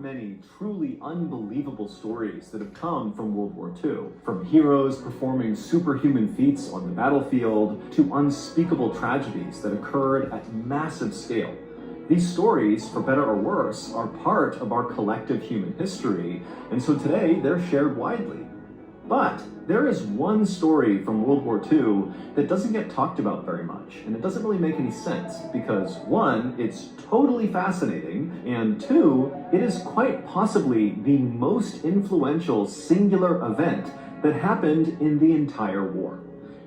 many truly unbelievable stories that have come from World War II, from heroes performing superhuman feats on the battlefield to unspeakable tragedies that occurred at massive scale. These stories, for better or worse, are part of our collective human history, and so today they're shared widely. But there is one story from World War II that doesn't get talked about very much, and it doesn't really make any sense because one, it's totally fascinating, and two, it is quite possibly the most influential singular event that happened in the entire war.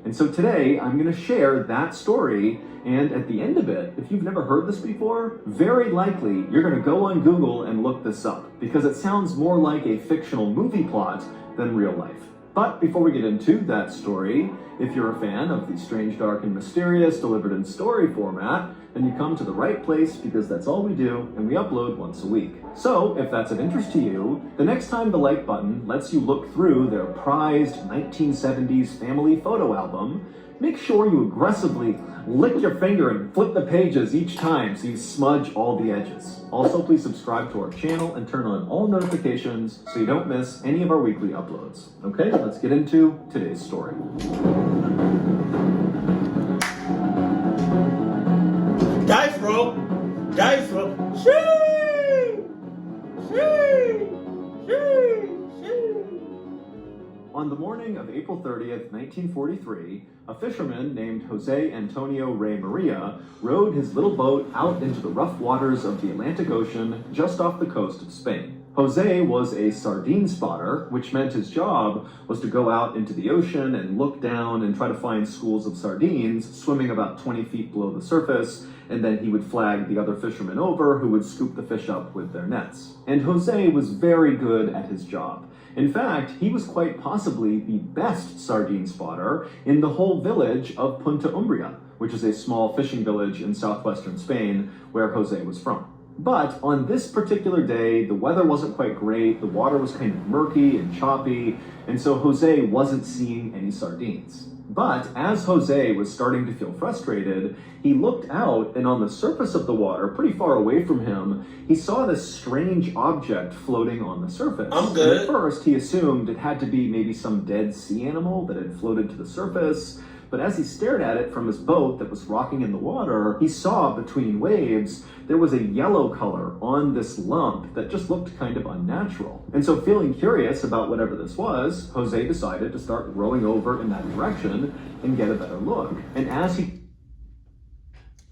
And so today I'm going to share that story, and at the end of it, if you've never heard this before, very likely you're going to go on Google and look this up because it sounds more like a fictional movie plot than real life. But before we get into that story, if you're a fan of the strange, dark, and mysterious delivered in story format, then you come to the right place because that's all we do, and we upload once a week. So, if that's of interest to you, the next time the like button lets you look through their prized 1970s family photo album, make sure you aggressively lick your finger and flip the pages each time so you smudge all the edges. Also, please subscribe to our channel and turn on all notifications so you don't miss any of our weekly uploads. Okay, let's get into today's story. Dice roll! Dice roll! Shee! Shee! Shee! Shee! On the morning of April 30th, 1943, a fisherman named Jose Antonio Rey Maria rowed his little boat out into the rough waters of the Atlantic Ocean just off the coast of Spain. Jose was a sardine spotter, which meant his job was to go out into the ocean and look down and try to find schools of sardines swimming about 20 feet below the surface, and then he would flag the other fishermen over who would scoop the fish up with their nets. And Jose was very good at his job. In fact, he was quite possibly the best sardine spotter in the whole village of Punta Umbria, which is a small fishing village in southwestern Spain where Jose was from. But on this particular day, the weather wasn't quite great, the water was kind of murky and choppy, and so Jose wasn't seeing any sardines. But as Jose was starting to feel frustrated, he looked out, and on the surface of the water, pretty far away from him, he saw this strange object floating on the surface. I'm good. And at first, he assumed it had to be maybe some dead sea animal that had floated to the surface. But as he stared at it from his boat that was rocking in the water, he saw between waves there was a yellow color on this lump that just looked kind of unnatural. And so, feeling curious about whatever this was, Jose decided to start rowing over in that direction and get a better look. And as he...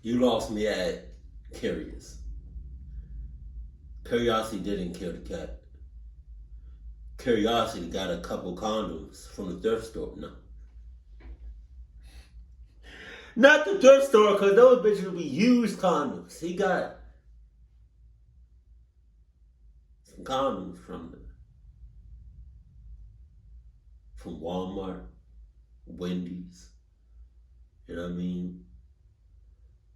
You lost me at curious. Curiosity didn't kill the cat. Curiosity got a couple condoms from the thrift store. No. Not the thrift store, because those bitches would be used condoms. He got some condoms from Walmart, Wendy's, you know what I mean?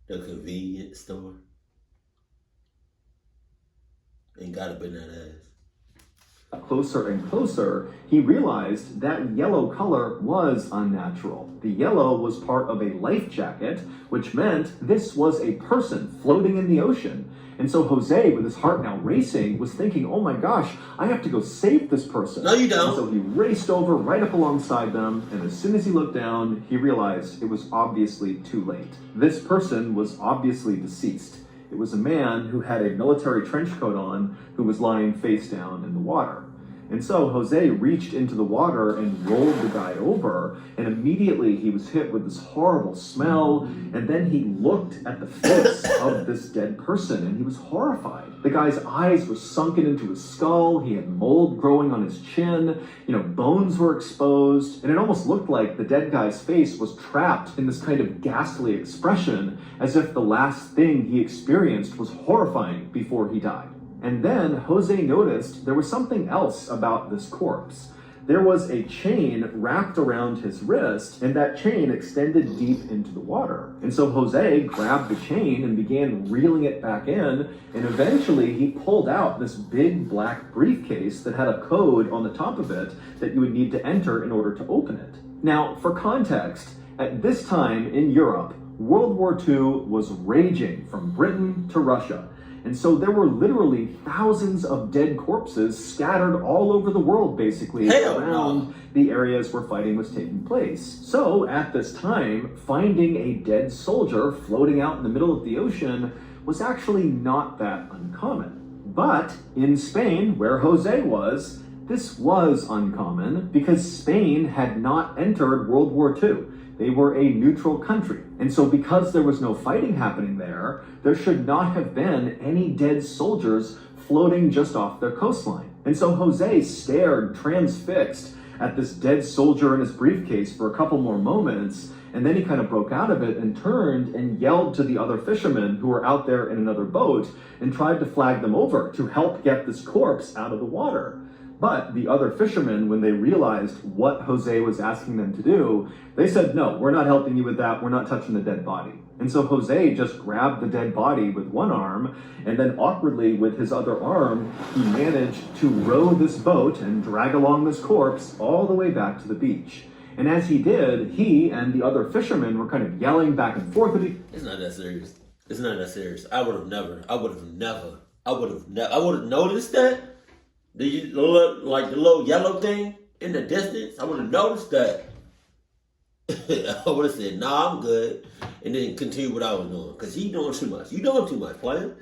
The convenience store. Ain't gotta be that ass. Closer and closer, he realized that yellow color was unnatural. The yellow was part of a life jacket, which meant this was a person floating in the ocean. And so Jose, with his heart now racing, was thinking, oh my gosh, I have to go save this person. No, you don't. And so he raced over right up alongside them, and as soon as he looked down, he realized it was obviously too late. This person was obviously deceased. It was a man who had a military trench coat on who was lying face down in the water. And so Jose reached into the water and rolled the guy over, and immediately he was hit with this horrible smell, and then he looked at the face of this dead person, and he was horrified. The guy's eyes were sunken into his skull, he had mold growing on his chin, bones were exposed, and it almost looked like the dead guy's face was trapped in this kind of ghastly expression, as if the last thing he experienced was horrifying before he died. And then Jose noticed there was something else about this corpse. There was a chain wrapped around his wrist, and that chain extended deep into the water. And so Jose grabbed the chain and began reeling it back in, and eventually he pulled out this big black briefcase that had a code on the top of it that you would need to enter in order to open it. Now, for context, at this time in Europe, World War II was raging from Britain to Russia. And so there were literally thousands of dead corpses scattered all over the world, basically, around the areas where fighting was taking place. So at this time, finding a dead soldier floating out in the middle of the ocean was actually not that uncommon. But in Spain, where Jose was, this was uncommon because Spain had not entered World War II. They were a neutral country. And so because there was no fighting happening there should not have been any dead soldiers floating just off their coastline. And so Jose stared transfixed at this dead soldier in his briefcase for a couple more moments, and then he kind of broke out of it and turned and yelled to the other fishermen who were out there in another boat and tried to flag them over to help get this corpse out of the water. But the other fishermen, when they realized what Jose was asking them to do, they said, no, we're not helping you with that. We're not touching the dead body. And so Jose just grabbed the dead body with one arm, and then awkwardly with his other arm, he managed to row this boat and drag along this corpse all the way back to the beach. And as he did, he and the other fishermen were kind of yelling back and forth at each other. It's not that serious. It's not that serious. I would have noticed that. The little yellow thing in the distance, I would have noticed that. I would have said, nah, I'm good. And then continue what I was doing. Because he doing too much. You doing too much, player.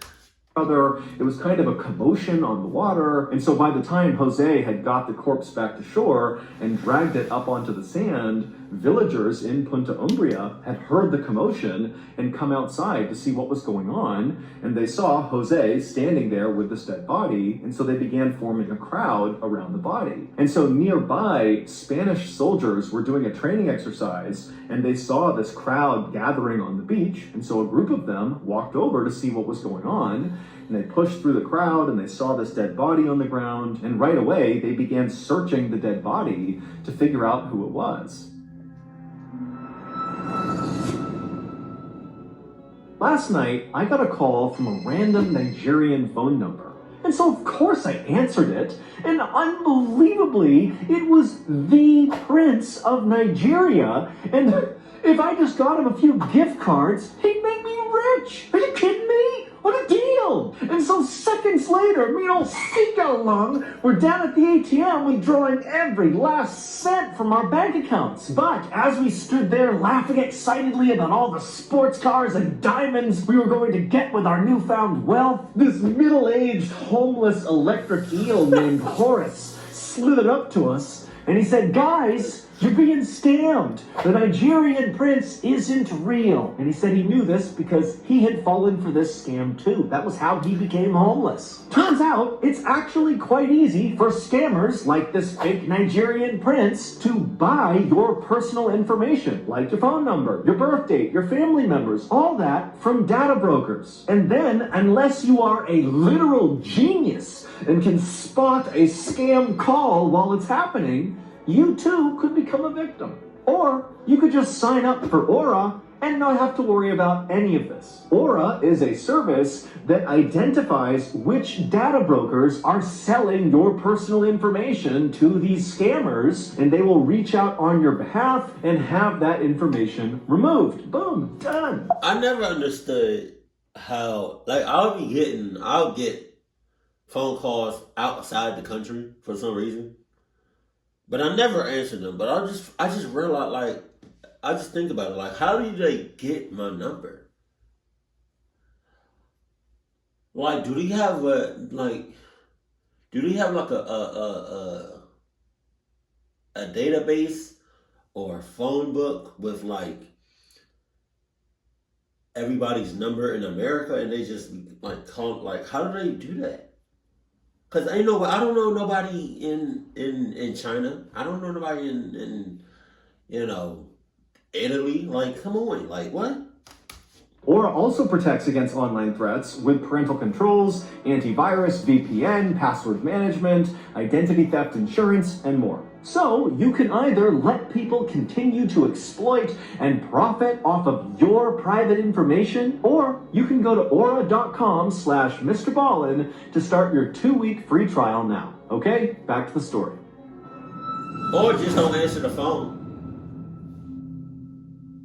It was kind of a commotion on the water. And so by the time Jose had got the corpse back to shore and dragged it up onto the sand, villagers in Punta Umbria had heard the commotion and come outside to see what was going on. And they saw Jose standing there with this dead body. And so they began forming a crowd around the body. And so nearby, Spanish soldiers were doing a training exercise, and they saw this crowd gathering on the beach. And so a group of them walked over to see what was going on. And they pushed through the crowd and they saw this dead body on the ground. And right away, they began searching the dead body to figure out who it was. Last night, I got a call from a random Nigerian phone number. And so of course I answered it. And unbelievably, it was the Prince of Nigeria. And if I just got him a few gift cards, he'd make me rich. Are you kidding me? What a deal! And so seconds later, me and old Seagull Lung were down at the ATM withdrawing every last cent from our bank accounts. But as we stood there laughing excitedly about all the sports cars and diamonds we were going to get with our newfound wealth, this middle-aged homeless electric eel named Horace slithered up to us and he said, guys, you're being scammed. The Nigerian prince isn't real. And he said he knew this because he had fallen for this scam too. That was how he became homeless. Turns out it's actually quite easy for scammers like this fake Nigerian prince to buy your personal information, like your phone number, your birth date, your family members, all that from data brokers. And then, unless you are a literal genius and can spot a scam call while it's happening, you too could become a victim. Or you could just sign up for Aura and not have to worry about any of this. Aura is a service that identifies which data brokers are selling your personal information to these scammers, and they will reach out on your behalf and have that information removed. Boom, done. I never understood how, I'll get phone calls outside the country for some reason. But I never answer them. But I just realize, I just think about it, how do they get my number? Do they have a database or a phone book with everybody's number in America, and they just call, how do they do that? Cause I don't know nobody in China. I don't know nobody in Italy. Come on, what? Aura also protects against online threats with parental controls, antivirus, VPN, password management, identity theft insurance, and more. So you can either let people continue to exploit and profit off of your private information, or you can go to aura.com/Mr. Ballin to start your 2-week free trial now. Okay, back to the story. Or just don't answer the phone.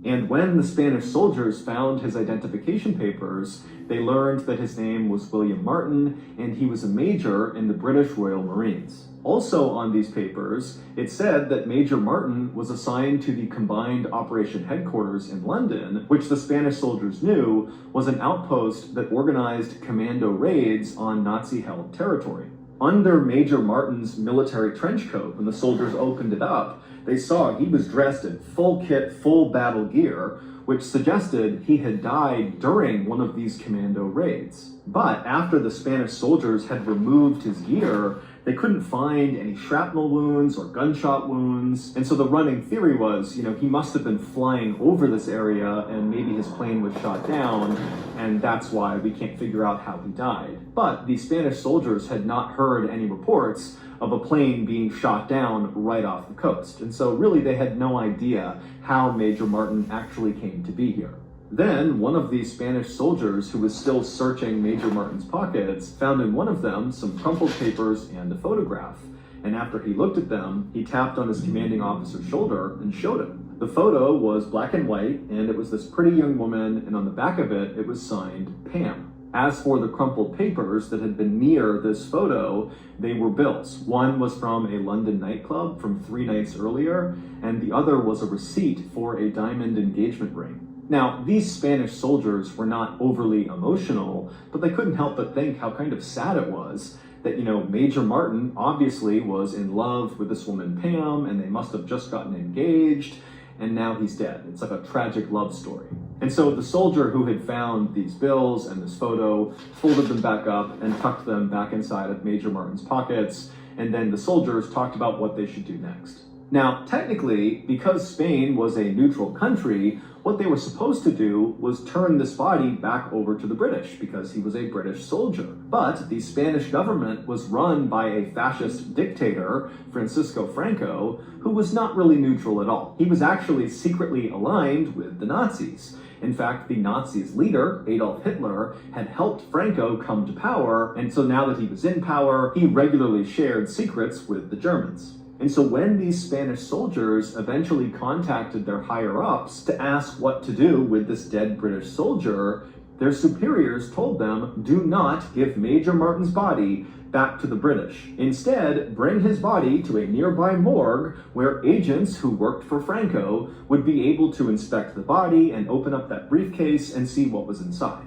And when the Spanish soldiers found his identification papers, they learned that his name was William Martin, and he was a major in the British Royal Marines. Also on these papers, it said that Major Martin was assigned to the Combined Operation Headquarters in London, which the Spanish soldiers knew was an outpost that organized commando raids on Nazi-held territory. Under Major Martin's military trench coat, when the soldiers opened it up, they saw he was dressed in full kit, full battle gear, which suggested he had died during one of these commando raids. But after the Spanish soldiers had removed his gear, they couldn't find any shrapnel wounds or gunshot wounds. And so the running theory was, he must have been flying over this area and maybe his plane was shot down, and that's why we can't figure out how he died. But the Spanish soldiers had not heard any reports of a plane being shot down right off the coast. And so really they had no idea how Major Martin actually came to be here. Then one of these Spanish soldiers who was still searching Major Martin's pockets found in one of them some crumpled papers and a photograph. And after he looked at them, he tapped on his commanding officer's shoulder and showed him. The photo was black and white, and it was this pretty young woman, and on the back of it, it was signed Pam. As for the crumpled papers that had been near this photo, they were bills. One was from a London nightclub from 3 nights earlier, and the other was a receipt for a diamond engagement ring. Now, these Spanish soldiers were not overly emotional, but they couldn't help but think how kind of sad it was that, Major Martin obviously was in love with this woman Pam, and they must have just gotten engaged, and now he's dead. It's like a tragic love story. And so the soldier who had found these bills and this photo folded them back up and tucked them back inside of Major Martin's pockets, and then the soldiers talked about what they should do next. Now, technically, because Spain was a neutral country, what they were supposed to do was turn this body back over to the British because he was a British soldier. But the Spanish government was run by a fascist dictator, Francisco Franco, who was not really neutral at all. He was actually secretly aligned with the Nazis. In fact, the Nazis' leader, Adolf Hitler, had helped Franco come to power, and so now that he was in power, he regularly shared secrets with the Germans. And so when these Spanish soldiers eventually contacted their higher-ups to ask what to do with this dead British soldier, their superiors told them, do not give Major Martin's body back to the British. Instead, bring his body to a nearby morgue where agents who worked for Franco would be able to inspect the body and open up that briefcase and see what was inside.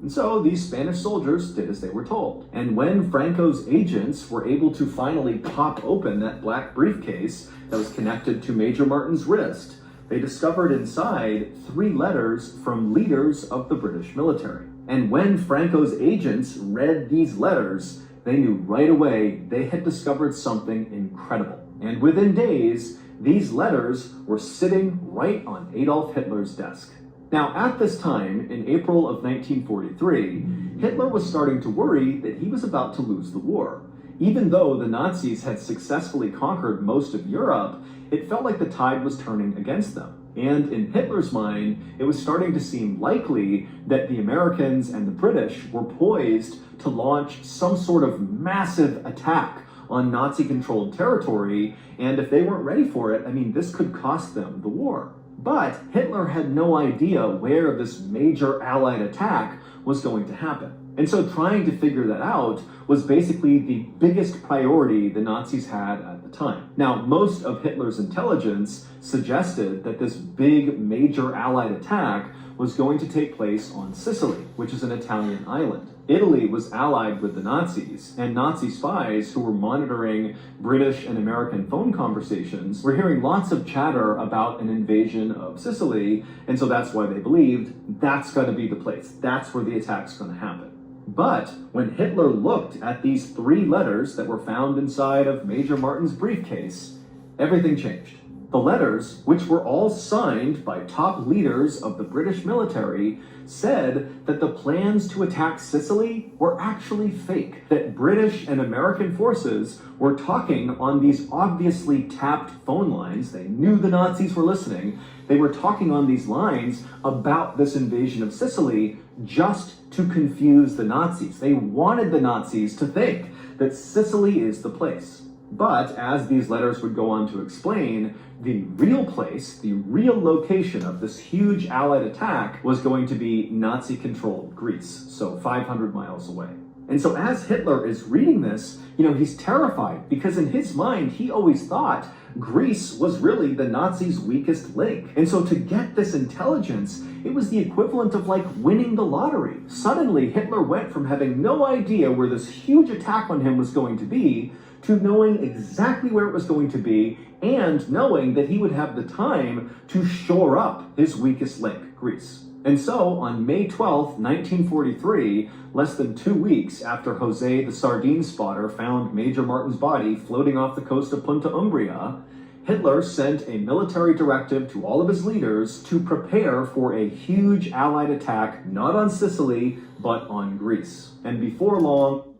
And so these Spanish soldiers did as they were told. And when Franco's agents were able to finally pop open that black briefcase that was connected to Major Martin's wrist, they discovered inside 3 letters from leaders of the British military. And when Franco's agents read these letters, they knew right away they had discovered something incredible. And within days, these letters were sitting right on Adolf Hitler's desk. Now, at this time, in April of 1943, Hitler was starting to worry that he was about to lose the war. Even though the Nazis had successfully conquered most of Europe, it felt like the tide was turning against them. And in Hitler's mind, it was starting to seem likely that the Americans and the British were poised to launch some sort of massive attack on Nazi-controlled territory, and if they weren't ready for it, this could cost them the war. But Hitler had no idea where this major Allied attack was going to happen. And so trying to figure that out was basically the biggest priority the Nazis had at the time. Now, most of Hitler's intelligence suggested that this big major Allied attack was going to take place on Sicily, which is an Italian island. Italy was allied with the Nazis, and Nazi spies who were monitoring British and American phone conversations were hearing lots of chatter about an invasion of Sicily, and so that's why they believed that's going to be the place. That's where the attack's going to happen. But when Hitler looked at these 3 letters that were found inside of Major Martin's briefcase, everything changed. The letters, which were all signed by top leaders of the British military, said that the plans to attack Sicily were actually fake, that British and American forces were talking on these obviously tapped phone lines. They knew the Nazis were listening. They were talking on these lines about this invasion of Sicily just to confuse the Nazis. They wanted the Nazis to think that Sicily is the place. But as these letters would go on to explain, the real place, the real location of this huge Allied attack was going to be Nazi-controlled Greece, so 500 miles away. And so as Hitler is reading this, he's terrified because in his mind, he always thought Greece was really the Nazis' weakest link. And so to get this intelligence, it was the equivalent of like winning the lottery. Suddenly, Hitler went from having no idea where this huge attack on him was going to be to knowing exactly where it was going to be and knowing that he would have the time to shore up his weakest link, Greece. And so, on May 12th, 1943, less than 2 weeks after Jose the sardine spotter found Major Martin's body floating off the coast of Punta Umbria, Hitler sent a military directive to all of his leaders to prepare for a huge Allied attack, not on Sicily, but on Greece. And before long...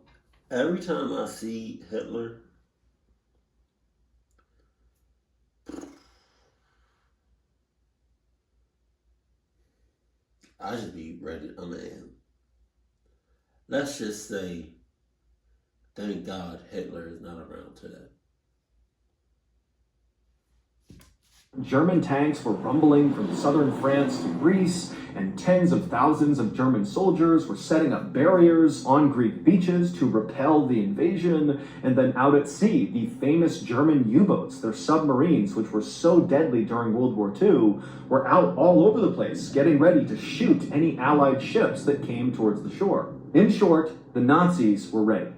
Every time I see Hitler, I should be ready. Let's just say, thank God Hitler is not around today. German tanks were rumbling from southern France to Greece, and tens of thousands of German soldiers were setting up barriers on Greek beaches to repel the invasion. And then out at sea, the famous German U-boats, their submarines, which were so deadly during World War II, were out all over the place, getting ready to shoot any Allied ships that came towards the shore. In short, the Nazis were ready.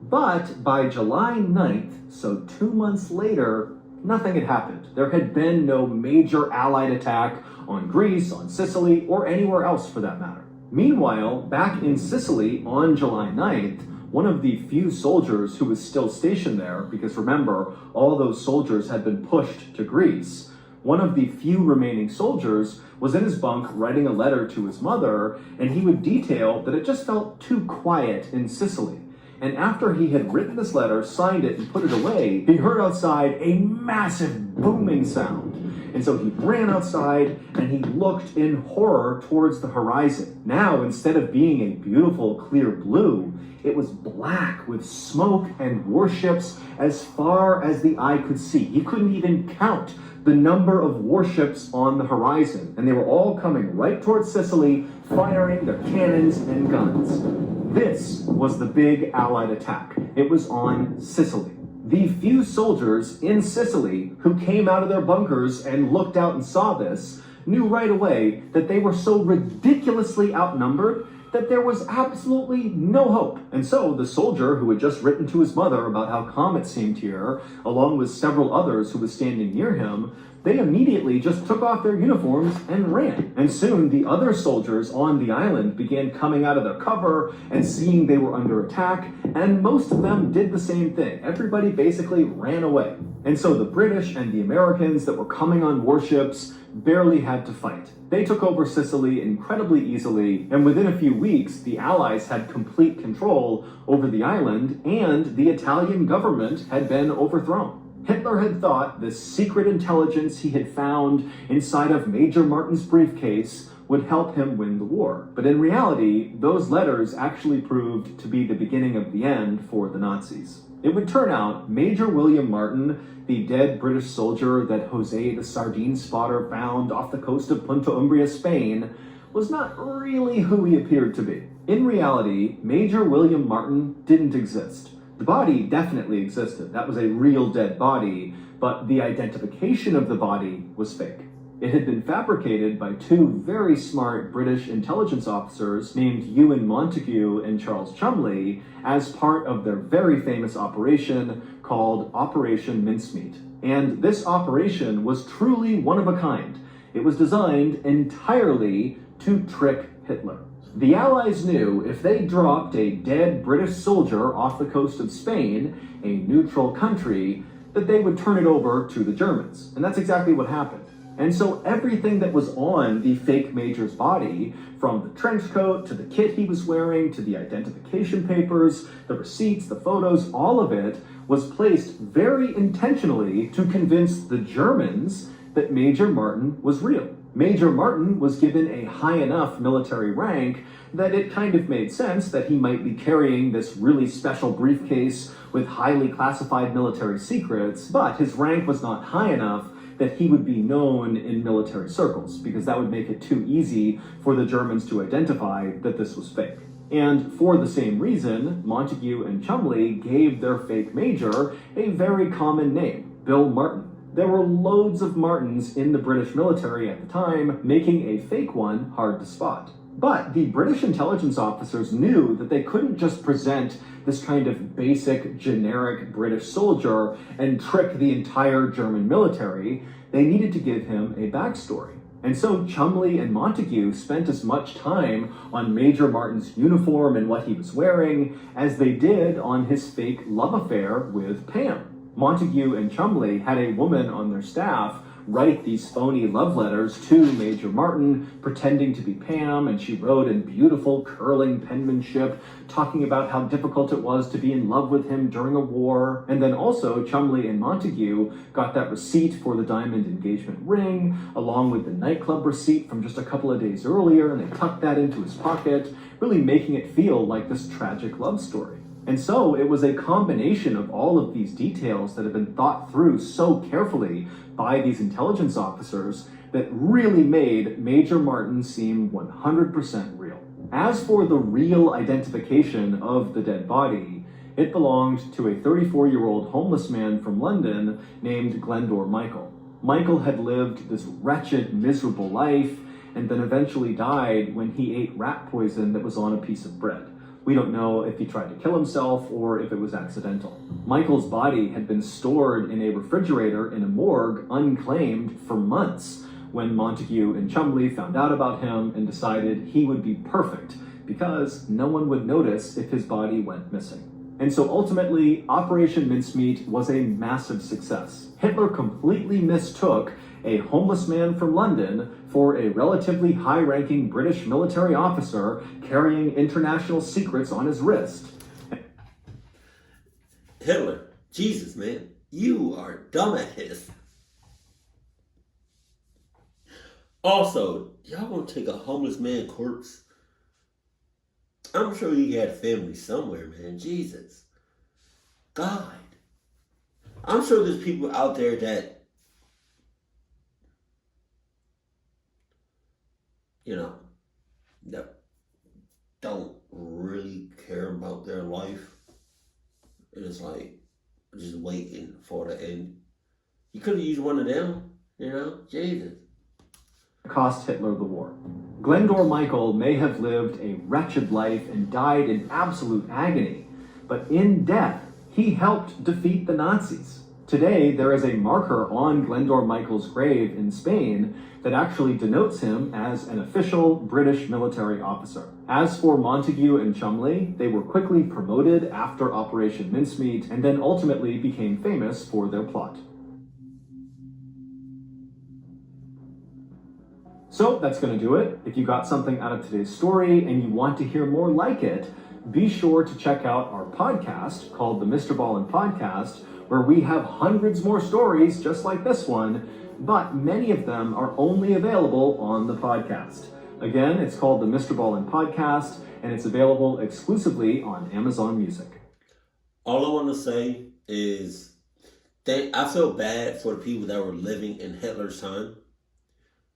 But by July 9th, so 2 months later, nothing had happened. There had been no major Allied attack on Greece, on Sicily, or anywhere else for that matter. Meanwhile, back in Sicily on July 9th, one of the few soldiers who was still stationed there, because remember, all those soldiers had been pushed to Greece, one of the few remaining soldiers was in his bunk writing a letter to his mother, and he would detail that it just felt too quiet in Sicily. And after he had written this letter, signed it, and put it away, he heard outside a massive booming sound. And so he ran outside and he looked in horror towards the horizon. Now, instead of being a beautiful, clear blue, it was black with smoke and warships as far as the eye could see. He couldn't even count the number of warships on the horizon. And they were all coming right towards Sicily, firing their cannons and guns. This was the big Allied attack. It was on Sicily. The few soldiers in Sicily who came out of their bunkers and looked out and saw this knew right away that they were so ridiculously outnumbered that there was absolutely no hope. And so the soldier who had just written to his mother about how calm it seemed here, along with several others who was standing near him, they immediately just took off their uniforms and ran. And soon the other soldiers on the island began coming out of their cover and seeing they were under attack, and most of them did the same thing. Everybody basically ran away. And so the British and the Americans that were coming on warships barely had to fight. They took over Sicily incredibly easily, and within a few weeks, the Allies had complete control over the island, and the Italian government had been overthrown. Hitler had thought this secret intelligence he had found inside of Major Martin's briefcase would help him win the war. But in reality, those letters actually proved to be the beginning of the end for the Nazis. It would turn out Major William Martin, the dead British soldier that Jose the sardine spotter found off the coast of Punta Umbria, Spain, was not really who he appeared to be. In reality, Major William Martin didn't exist. The body definitely existed. That was a real dead body, but the identification of the body was fake. It had been fabricated by two very smart British intelligence officers named Ewan Montague and Charles Chumley as part of their very famous operation called Operation Mincemeat. And this operation was truly one of a kind. It was designed entirely to trick Hitler. The Allies knew if they dropped a dead British soldier off the coast of Spain, a neutral country, that they would turn it over to the Germans. And that's exactly what happened. And so everything that was on the fake major's body, from the trench coat to the kit he was wearing to the identification papers, the receipts, the photos, all of it was placed very intentionally to convince the Germans that Major Martin was real. Major Martin was given a high enough military rank that it kind of made sense that he might be carrying this really special briefcase with highly classified military secrets, but his rank was not high enough that he would be known in military circles, because that would make it too easy for the Germans to identify that this was fake. And for the same reason, Montague and Chumley gave their fake major a very common name, Bill Martin. There were loads of Martins in the British military at the time, making a fake one hard to spot. But the British intelligence officers knew that they couldn't just present this kind of basic, generic British soldier and trick the entire German military. They needed to give him a backstory. And so Chumley and Montague spent as much time on Major Martin's uniform and what he was wearing as they did on his fake love affair with Pam. Montague and Chumley had a woman on their staff write these phony love letters to Major Martin, pretending to be Pam, and she wrote in beautiful curling penmanship, talking about how difficult it was to be in love with him during a war. And then also Chumley and Montague got that receipt for the diamond engagement ring, along with the nightclub receipt from just a couple of days earlier, and they tucked that into his pocket, really making it feel like this tragic love story. And so it was a combination of all of these details that have been thought through so carefully by these intelligence officers that really made Major Martin seem 100% real. As for the real identification of the dead body, it belonged to a 34-year-old homeless man from London named Glendor Michael. Michael had lived this wretched, miserable life and then eventually died when he ate rat poison that was on a piece of bread. We don't know if he tried to kill himself or if it was accidental. Michael's body had been stored in a refrigerator in a morgue unclaimed for months when Montague and Chumley found out about him and decided he would be perfect because no one would notice if his body went missing. And so ultimately, Operation Mincemeat was a massive success. Hitler completely mistook a homeless man from London for a relatively high-ranking British military officer carrying international secrets on his wrist. Hitler, Jesus, man, you are dumbass. Also, y'all gonna take a homeless man corpse? I'm sure he had a family somewhere, man. Jesus. God. I'm sure there's people out there that, that don't really care about their life. And it's like, just waiting for the end. You could have used one of them, Jesus. Cost Hitler the war. Glendor Michael may have lived a wretched life and died in absolute agony, but in death, he helped defeat the Nazis. Today, there is a marker on Glendor Michael's grave in Spain that actually denotes him as an official British military officer. As for Montague and Chumley, they were quickly promoted after Operation Mincemeat and then ultimately became famous for their plot. So that's going to do it. If you got something out of today's story and you want to hear more like it, be sure to check out our podcast called the Mr. Ballin Podcast, where we have hundreds more stories just like this one, but many of them are only available on the podcast. Again, it's called the Mr. Ballin Podcast, and it's available exclusively on Amazon Music. All I want to say is that I feel bad for the people that were living in Hitler's time,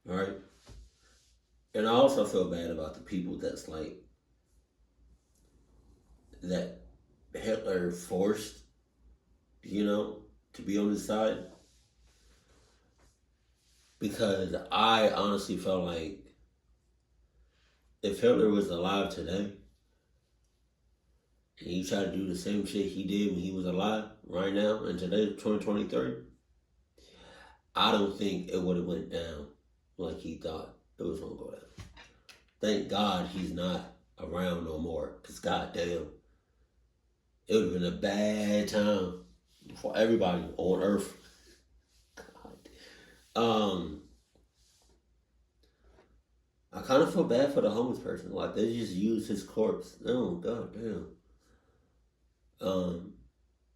all right? And I also feel bad about the people that's like, that Hitler forced, to be on his side. Because I honestly felt like if Hitler was alive today, and he tried to do the same shit he did when he was alive, right now, and today, 2023, I don't think it would have went down like he thought it was going to go down. Thank God he's not around no more, because goddamn, it would have been a bad time for everybody on Earth. God. I kind of feel bad for the homeless person. Like, they just used his corpse. Oh, goddamn.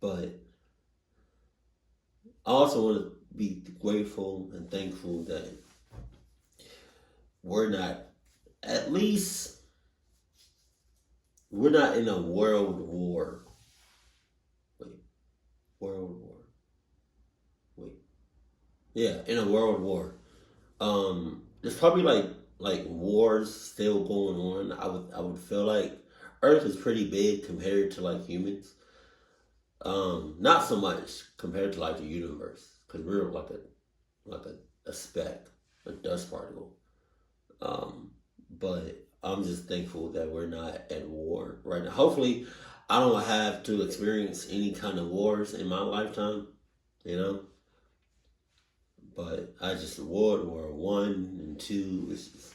But I also want to be grateful and thankful that we're not, at least, we're not in a world war. Wait, world war. Wait. Yeah, in a world war. There's probably like wars still going on. I would feel like Earth is pretty big compared to like humans. Not so much compared to like the universe, because we're like a speck, a dust particle. But I'm just thankful that we're not at war right now. Hopefully, I don't have to experience any kind of wars in my lifetime, you know. But I just World War One and Two is just,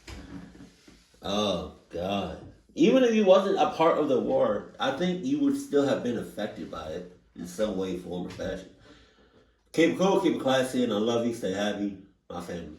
oh God. Even if you wasn't a part of the war, I think you would still have been affected by it in some way, form, or fashion. Keep it cool, keep it classy, and I love you. Stay happy, my family.